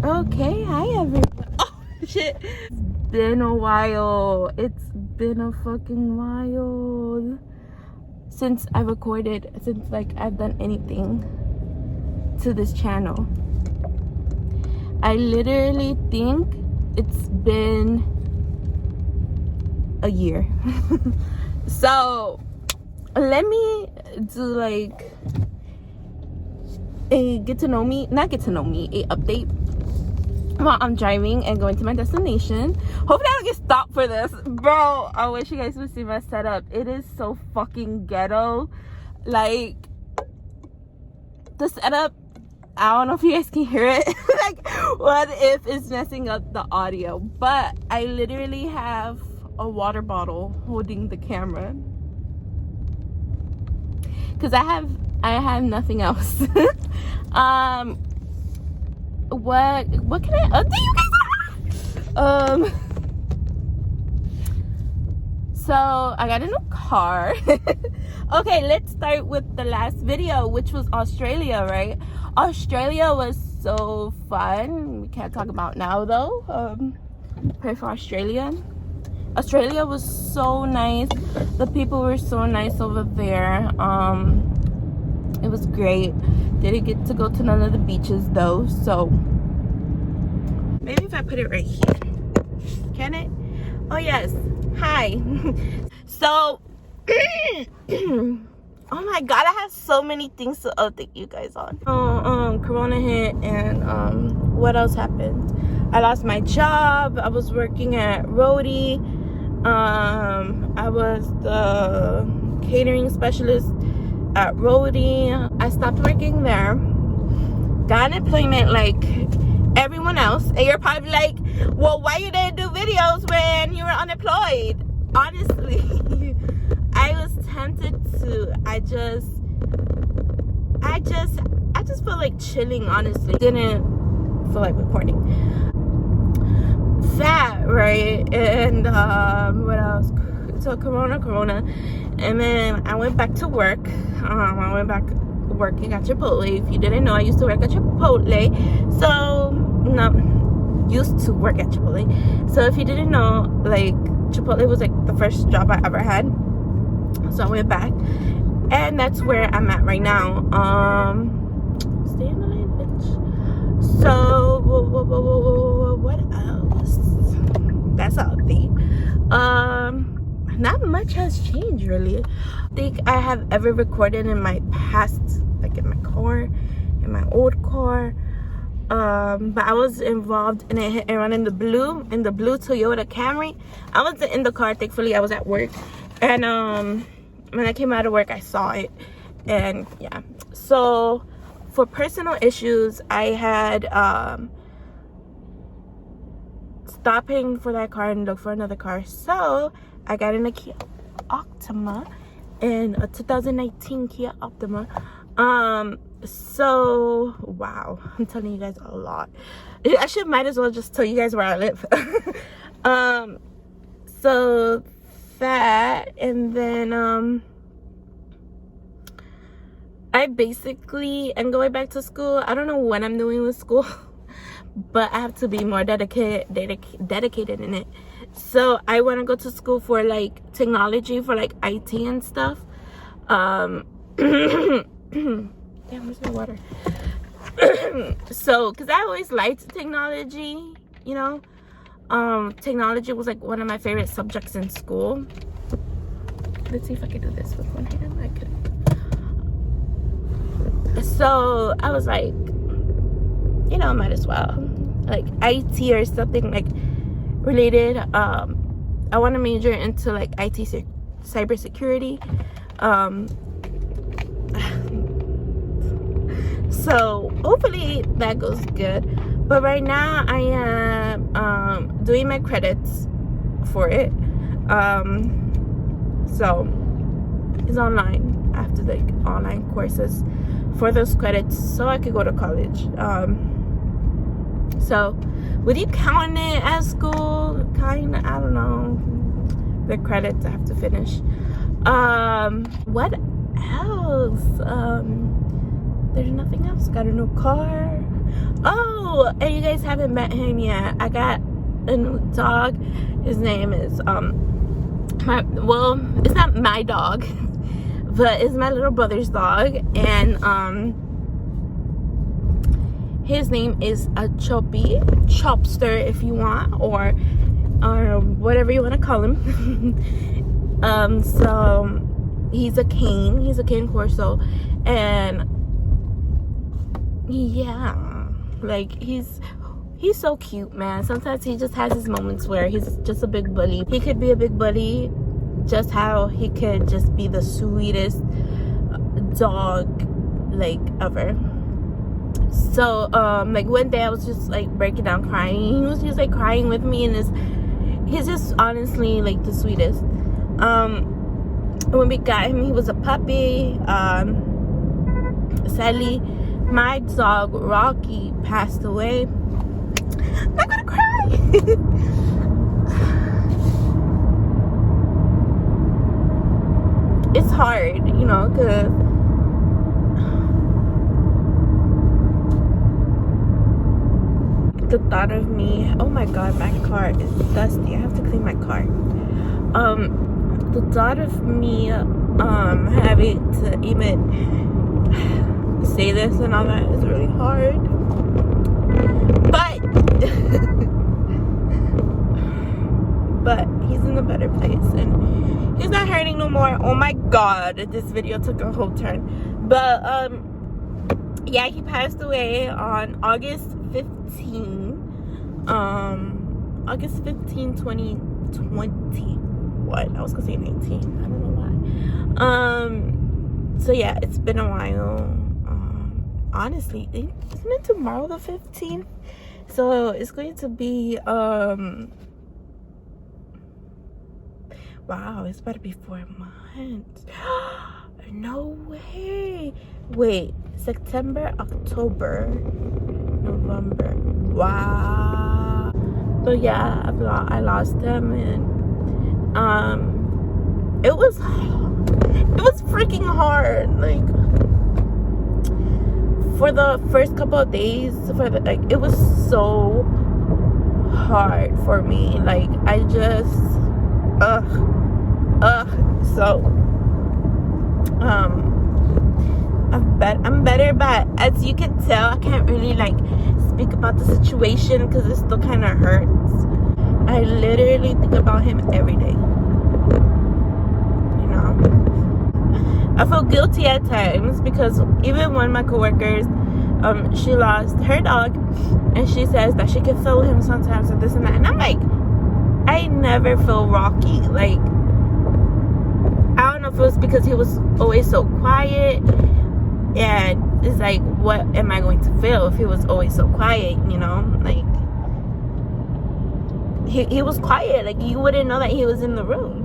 Okay, hi everyone. Oh shit. It's been a while. It's been a fucking while since I recorded, since like I've done anything to this channel. I literally think it's been a year. So let me do like a get to know me, not get to know me, a update while I'm driving and going to my destination. Hopefully I don't get stopped for this. Bro, I wish you guys would see my setup. It is so fucking ghetto. Like, the setup, I don't know if you guys can hear it. Like, what if it's messing up the audio? But I literally have a water bottle holding the camera, because I have nothing else. What can I update you guys? So I got a new car. Okay, let's start with the last video, which was Australia, right? Australia was so fun. We can't talk about now though. Pray for Australia. Australia was so nice. The people were so nice over there. It was great. Didn't get to go to none of the beaches though, so maybe if I put it right here, can it? Oh yes. Hi. So oh my god, I have so many things to update you guys on. Corona hit, and what else happened? I lost my job. I was working at Roadie. I was the catering specialist at Roadie. I stopped working there, got unemployment like everyone else. And you're probably like, well, why you didn't do videos when you were unemployed? Honestly, I was tempted to. I just felt like chilling. Honestly, didn't feel like recording that, right? And what else? So corona, and then I went back to work. I went back working at Chipotle. If you didn't know, I used to work at Chipotle. So no, used to work at Chipotle. So if you didn't know, like, Chipotle was like the first job I ever had. So I went back, and that's where I'm at right now. Stay in the lane, bitch. So what else? That's all the not much has changed really. I think I have ever recorded in my past, like in my car, in my old car. But I was involved in a hit and run in the blue Toyota Camry. I wasn't in the car, thankfully. I was at work, and when I came out of work, I saw it, and yeah. So for personal issues, I had stopped paying for that car and looked for another car. So I got in a Kia Optima, in a 2019 Kia Optima. So wow, I'm telling you guys a lot. I might as well just tell you guys where I live. So that, and then I basically am going back to school. I don't know what I'm doing with school, but I have to be more dedicated in it. So I want to go to school for like technology, for like IT and stuff. Damn, where's my water? So, because I always liked technology, you know. Technology was like one of my favorite subjects in school. Let's see if I can do this with one hand. I could. So I was like, you know, might as well, like IT or something like related. I want to major into like IT cybersecurity. So hopefully that goes good. But right now I am doing my credits for it. So it's online. I have to take online courses for those credits so I could go to college. So would you count it as school? Kinda, I don't know. The credits I have to finish. What else? There's nothing else. Got a new car. Oh, and you guys haven't met him yet. I got a new dog. His name is well, it's not my dog, but it's my little brother's dog, and his name is a Choppy, Chopster if you want, or whatever you want to call him. So he's a cane corso, and yeah, like he's so cute, man. Sometimes he just has his moments where he's just a big bully. He could be a big bully, just how he could just be the sweetest dog like ever. So like one day I was just like breaking down crying. He was just like crying with me, and he's just honestly like the sweetest. When we got him, he was a puppy. Sadly, my dog Rocky passed away. I'm not gonna cry. It's hard, you know, because the thought of me, oh my god, my car is dusty. I have to clean my car. The thought of me having to even say this and all that is really hard. But but he's in a better place, and he's not hurting no more. Oh my god, this video took a whole turn. But yeah, he passed away on August 15, 2021. I was gonna say 19. I don't know why. So yeah, it's been a while. Honestly, isn't it tomorrow the 15th? So it's going to be wow, it's about to be 4 months. No way. Wait, September, October, November. Wow. So yeah, I lost them, and it was freaking hard. Like for the first couple of days, it was so hard for me. Like I just so I'm better, but as you can tell, I can't really like speak about the situation because it still kind of hurts. I literally think about him every day, you know. I feel guilty at times because even one of my coworkers, she lost her dog, and she says that she can feel him sometimes and this and that, and I'm like, I never feel Rocky. Like, I don't know if it was because he was always so quiet, and it's like, what am I going to feel if he was always so quiet, you know? Like, he was quiet, like you wouldn't know that he was in the room.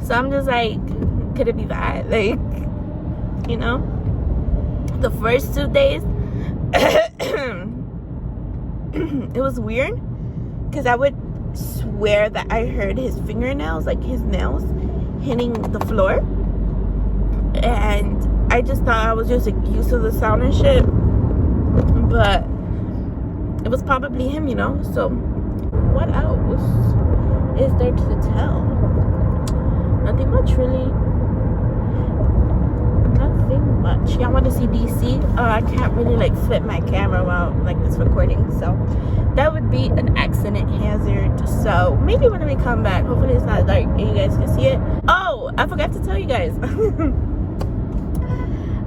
So I'm just like, could it be that? Like, you know, the first 2 days it was weird because I would swear that I heard his fingernails, like his nails hitting the floor, and I just thought I was just like used to the sound and shit, but it was probably him, you know. So what else is there to tell? Nothing much, really. Nothing much. Y'all want to see DC? I can't really like flip my camera while like this recording, so that would be an accident hazard. So maybe when we come back, hopefully it's not dark and you guys can see it. Oh, I forgot to tell you guys.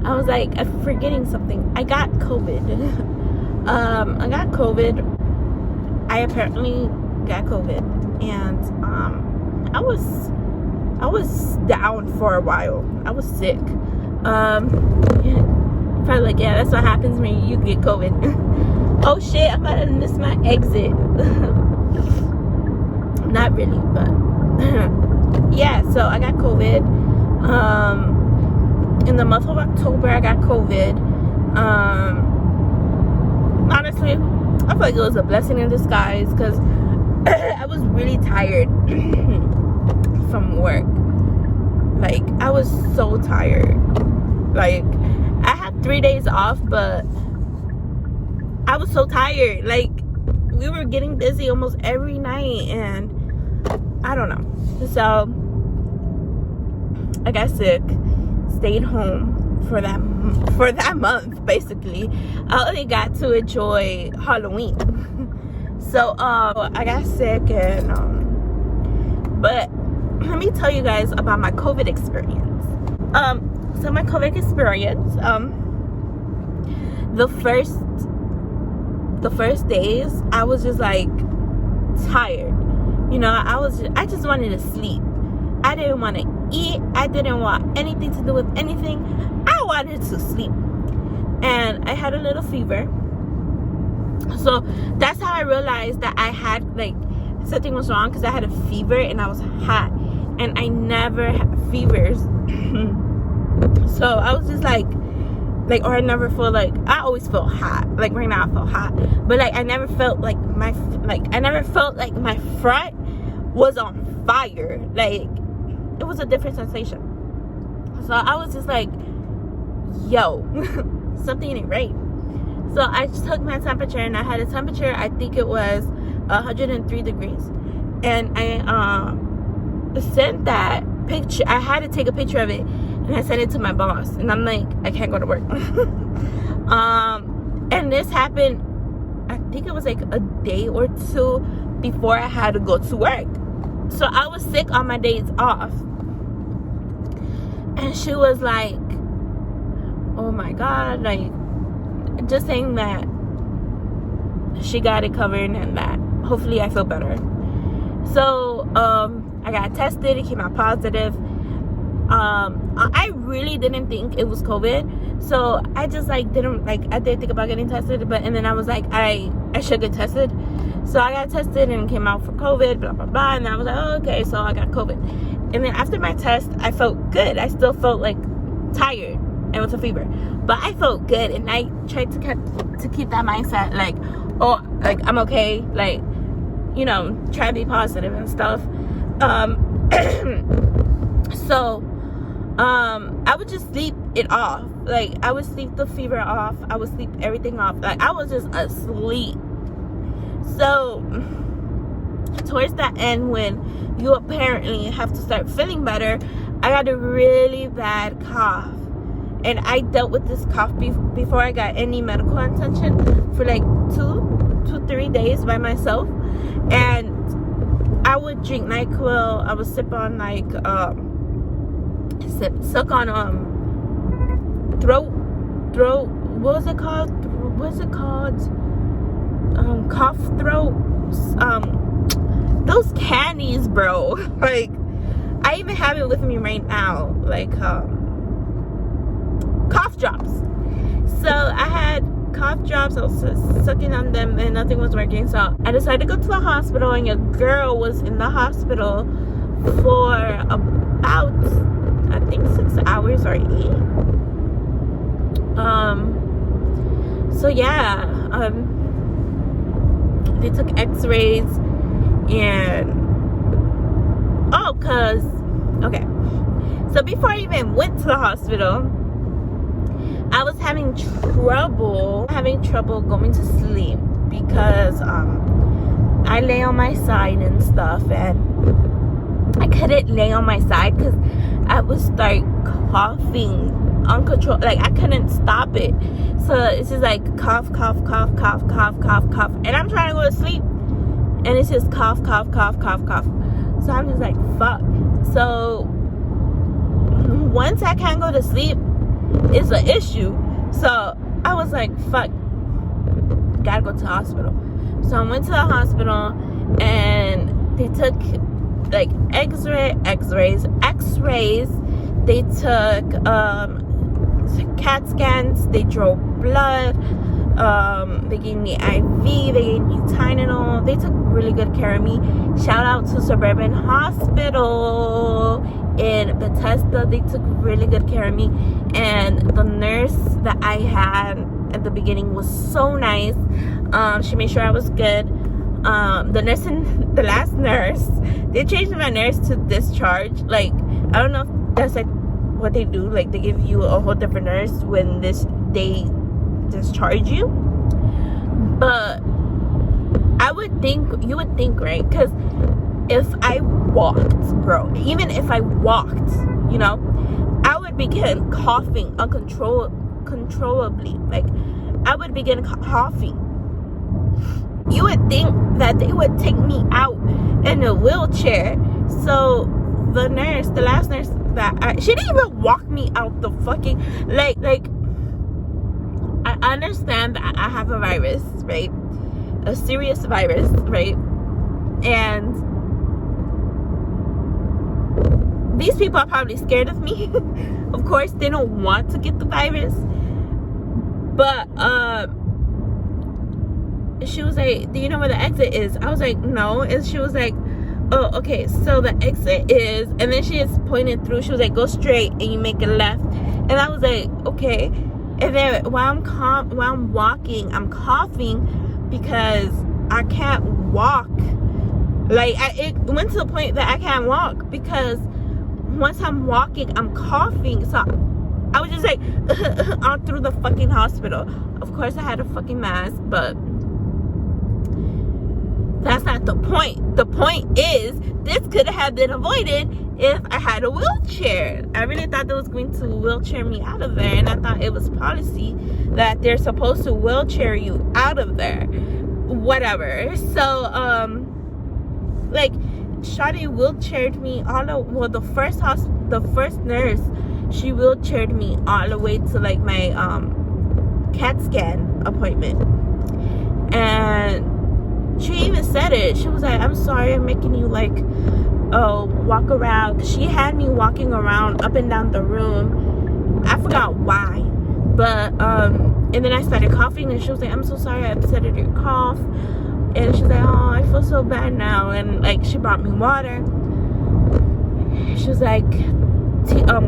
I was like, I'm forgetting something. I got COVID. I got COVID. I apparently got COVID, and I was down for a while. I was sick. Probably like, yeah, that's what happens when you get COVID. Oh shit, I'm about to miss my exit. Not really, but yeah, so I got COVID. In the month of October, I got COVID. Honestly, I feel like it was a blessing in disguise because I was really tired from work. Like, I was so tired. Like, I had 3 days off, but I was so tired. Like, we were getting busy almost every night, and I don't know. So I got sick, stayed home for that month. Basically, I only got to enjoy Halloween. So I got sick, and but let me tell you guys about my COVID experience. So my COVID experience, the first days I was just like tired. You know, I just wanted to sleep. I didn't want to eat. I didn't want anything to do with anything. I wanted to sleep. And I had a little fever. So that's how I realized that I had, like, something was wrong, because I had a fever and I was hot. And I never had fevers. So I was just like, or I never feel like, I always feel hot. Like right now I feel hot. But like I never felt like my front was on fire. Like, it was a different sensation. So I was just like, yo, something ain't right. So I took my temperature, and I had a temperature, I think it was 103 degrees. And I sent that picture. I had to take a picture of it, and I sent it to my boss. And I'm like, I can't go to work. And this happened, I think it was like a day or two before I had to go to work. So I was sick on my days off. And she was like, oh my God, like, just saying that she got it covered and that hopefully I feel better. So I got tested. It came out positive. I really didn't think it was COVID, so I just like didn't think about getting tested, and then I was like, I should get tested. So I got tested and it came out for COVID, blah blah blah, and I was like, oh, okay, so I got COVID. And then after my test, I felt good. I still felt like tired and with a fever, but I felt good, and I tried to keep that mindset, like, oh, like, I'm okay, like, you know, try to be positive and stuff. So I would just sleep it off. Like, I would sleep the fever off. I would sleep everything off. Like, I was just asleep. So towards the end, when you apparently have to start feeling better, I got a really bad cough. And I dealt with this cough before I got any medical attention for like 2-3 days by myself. And I would drink NyQuil. I would sip on like suck on throat, what was it called? Cough throat, those candies, bro. Like, I even have it with me right now, like cough drops. So I had cough drops. I was sucking on them and nothing was working. So I decided to go to the hospital, and a girl was in the hospital for about, I think, 6 hours or 8. So yeah, they took x-rays, and okay, so before I even went to the hospital, I was having trouble going to sleep, because I lay on my side and stuff, and I couldn't lay on my side because I would start coughing uncontrolled. Like, I couldn't stop it. So it's just like cough, cough, cough, cough, cough, cough, cough, and I'm trying to go to sleep, and it's just cough, cough, cough, cough, cough. So I'm just like, fuck. So once I can't go to sleep, it's an issue. So I was like, fuck, gotta go to the hospital. So I went to the hospital, and they took like x-rays. They took CAT scans. They drew blood. They gave me IV. They gave me Tylenol. They took really good care of me. Shout out to Suburban Hospital in Bethesda. They took really good care of me, and the nurse that I had at the beginning was so nice. She made sure I was good. The last nurse, they changed my nurse to discharge. Like, I don't know if that's like what they do. Like, they give you a whole different nurse when they discharge you. But you would think, right? Because if I walked, bro, even if I walked, you know, I would begin coughing uncontrollably. Like, I would begin coughing. You would think that they would take me out in a wheelchair. So the last nurse she didn't even walk me out the fucking, like, I understand that I have a virus, right? A serious virus, right? And these people are probably scared of me. Of course, they don't want to get the virus. But she was like, do you know where the exit is? I was like, no. And she was like, oh, okay, so the exit is, and then she just pointed through. She was like, go straight and you make a left. And I was like, okay. And then while I'm walking, I'm coughing because I can't walk. Like, it went to the point that I can't walk because once I'm walking, I'm coughing. So I was just like all through the fucking hospital. Of course, I had a fucking mask, but that's not the point. The point is, this could have been avoided if I had a wheelchair. I really thought they was going to wheelchair me out of there, and I thought it was policy that they're supposed to wheelchair you out of there. Whatever. So, like, Shawty wheelchaired me the first nurse, she wheelchaired me all the way to, like, my CAT scan appointment. And she even said it. She was like, I'm sorry I'm making you, like, walk around. She had me walking around up and down the room. I forgot why. But, and then I started coughing, and she was like, I'm so sorry I upset your cough. And she's like, oh, I feel so bad now. And, like, she brought me water. She was like,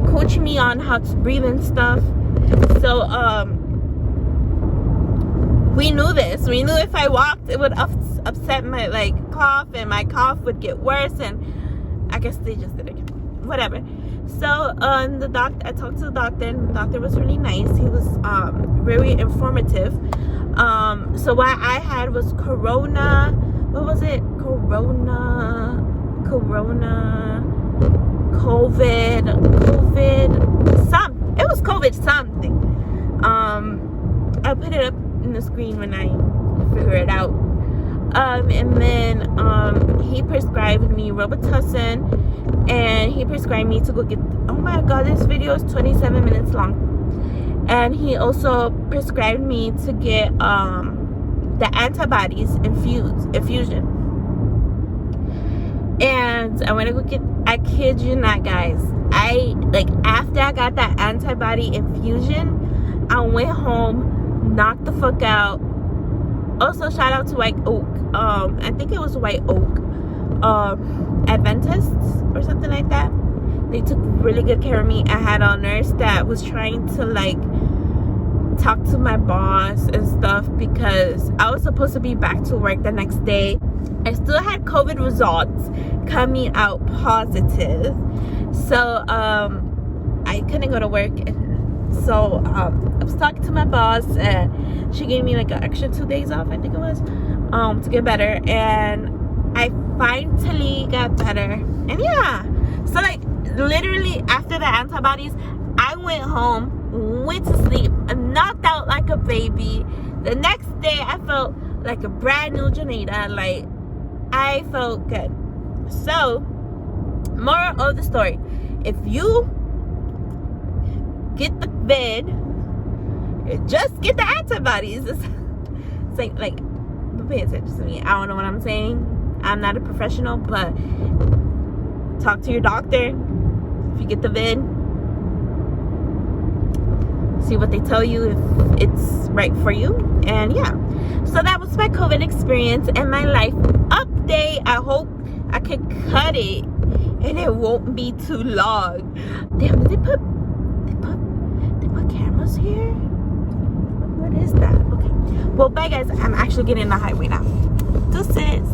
coaching me on how to breathe and stuff. So, we knew this. We knew if I walked, it would upset my, like, cough, and my cough would get worse. And I guess they just did it. Whatever. So, I talked to the doctor, and the doctor was really nice. He was very informative. So what I had was Corona. What was it? Corona, COVID, it was COVID something. I'll put it up in the screen when I figure it out. And then he prescribed me Robitussin, and he prescribed me to go get, oh my god, this video is 27 minutes long. And he also prescribed me to get the antibodies infusion. And I went to go get, I kid you not, guys, after I got that antibody infusion, I went home, knocked the fuck out. Also, shout out to White Oak. I think it was White Oak Adventists or something like that. They took really good care of me. I had a nurse that was trying to, like, talk to my boss and stuff because I was supposed to be back to work the next day. I still had COVID results coming out positive. So, I couldn't go to work. So, I was talking to my boss, and she gave me, like, an extra 2 days off, I think it was, to get better. And I finally got better. And yeah. So, like, literally after the antibodies, I went home, went to sleep, and knocked out like a baby. The next day, I felt like a brand new Janita. Like, I felt good. So, moral of the story, if you get the vid, just get the antibodies. It's like, pay attention to me. I don't know what I'm saying. I'm not a professional, but talk to your doctor. If you get the vid, see what they tell you, if it's right for you. And yeah, so that was my COVID experience and my life update. I hope I could cut it and it won't be too long. Damn, did they put cameras here? What is that? Okay, well, bye guys, I'm actually getting on the highway now. Deuces.